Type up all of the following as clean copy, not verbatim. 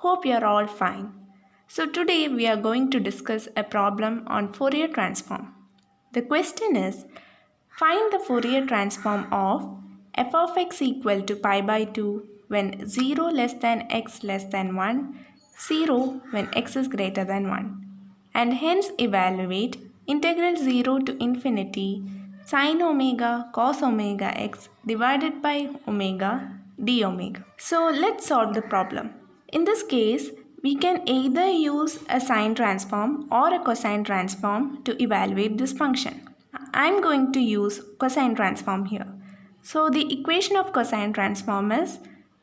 Hope you are all fine. So today we are going to discuss a problem on Fourier transform. The question is, find the Fourier transform of f of x equal to pi by 2 when 0 less than x less than 1, 0 when x is greater than 1, and hence evaluate integral 0 to infinity sine omega cos omega x divided by omega d omega. So let's solve the problem. In this case, we can either use a sine transform or a cosine transform to evaluate this function. I am going to use cosine transform here. So the equation of cosine transform is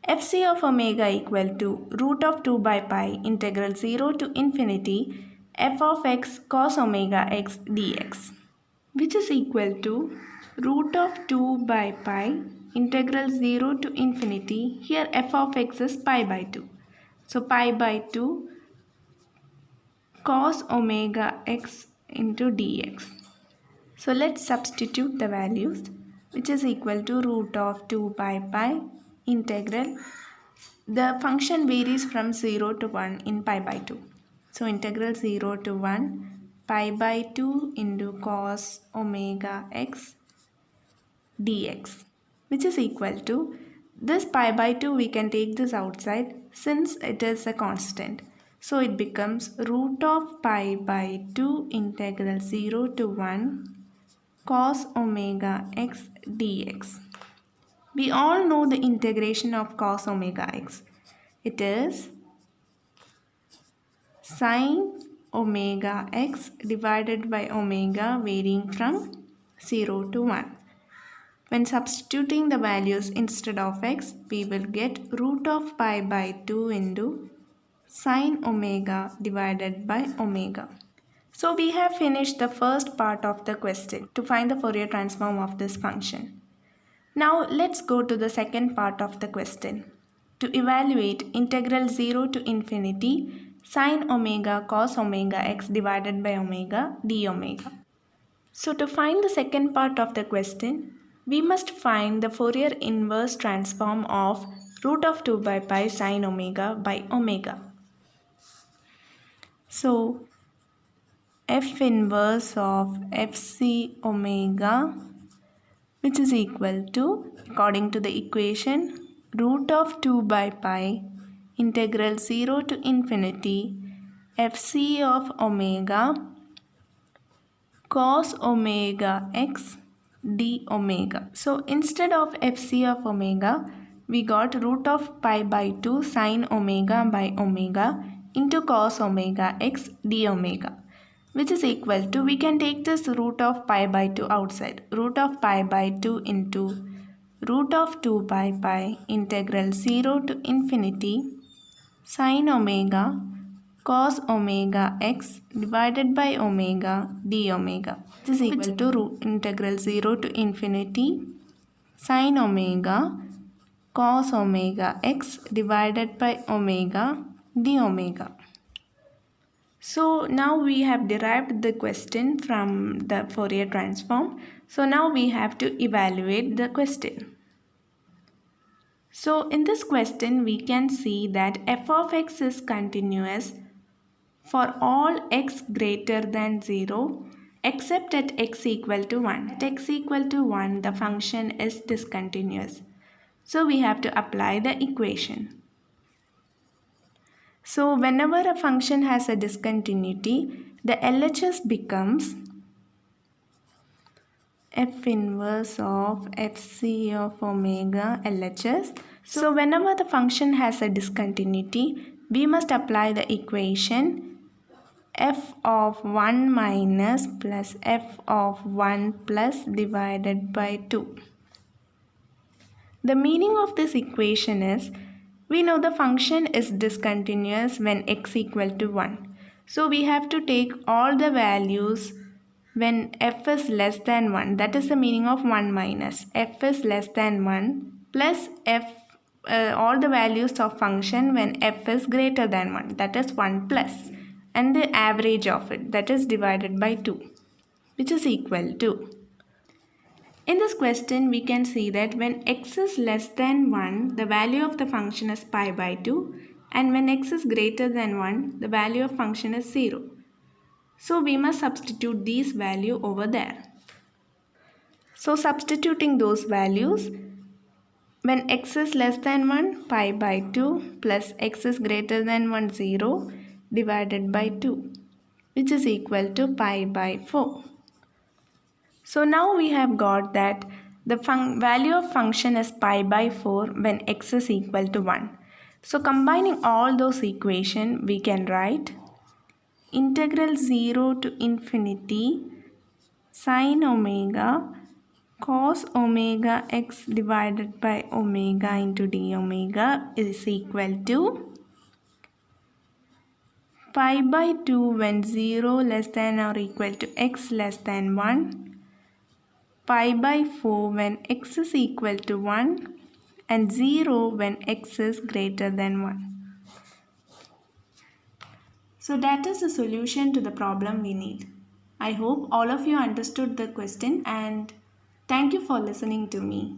fc of omega equal to root of 2 by pi integral 0 to infinity f of x cos omega x dx, which is equal to root of 2 by pi integral 0 to infinity. Here f of x is pi by 2. So pi by 2 cos omega x into dx. So let's substitute the values, which is equal to root of 2 by pi integral. The function varies from 0 to 1 in pi by 2. So integral 0 to 1 pi by 2 into cos omega x dx, which is equal to this pi by 2 we can take this outside since it is a constant. So it becomes root of pi by 2 integral 0 to 1 cos omega x dx. We all know the integration of cos omega x. It is sine omega x divided by omega varying from 0 to 1. When substituting the values instead of x, we will get root of pi by 2 into sine omega divided by omega. So we have finished the first part of the question to find the Fourier transform of this function. Now let's go to the second part of the question to evaluate integral 0 to infinity sine omega cos omega x divided by omega d omega. So to find the second part of the question, we must find the Fourier inverse transform of root of 2 by pi sine omega by omega. So f inverse of fc omega, which is equal to, according to the equation, root of 2 by pi integral 0 to infinity fc of omega cos omega x d omega. So instead of fc of omega, we got root of pi by 2 sine omega by omega into cos omega x d omega, which is equal to, we can take this root of pi by 2 outside. Root of pi by 2 into root of 2 by pi integral 0 to infinity sine omega cos omega x divided by omega d omega. This is equal to root integral 0 to infinity sine omega cos omega x divided by omega d omega. So now we have derived the question from the Fourier transform. So now we have to evaluate the question. So in this question we can see that f of x is continuous for all x greater than 0 except at x equal to 1. At x equal to 1 the function is discontinuous. So we have to apply the equation. So whenever a function has a discontinuity, the LHS becomes f inverse of fc of omega LHS. So whenever the function has a discontinuity, we must apply the equation f of 1 minus plus f of 1 plus divided by 2. The meaning of this equation is, we know the function is discontinuous when x equal to 1. So we have to take all the values when f is less than 1. That is the meaning of 1 minus. F is less than 1 plus all the values of function when f is greater than 1. That is 1 plus. And the average of it, that is divided by 2, which is equal to. In this question, we can see that when x is less than 1, the value of the function is pi by 2. and when x is greater than 1, the value of function is 0. So we must substitute these value over there. So substituting those values, when x is less than 1, pi by 2 plus x is greater than 1, 0 divided by 2, which is equal to pi by 4. So now we have got that the value of function is pi by 4 when x is equal to 1. So combining all those equations, we can write integral 0 to infinity sin omega cos omega x divided by omega into d omega is equal to pi by 2 when 0 less than or equal to x less than 1, pi by 4 when x is equal to 1, and 0 when x is greater than 1. So that is the solution to the problem we need. I hope all of you understood the question, and thank you for listening to me.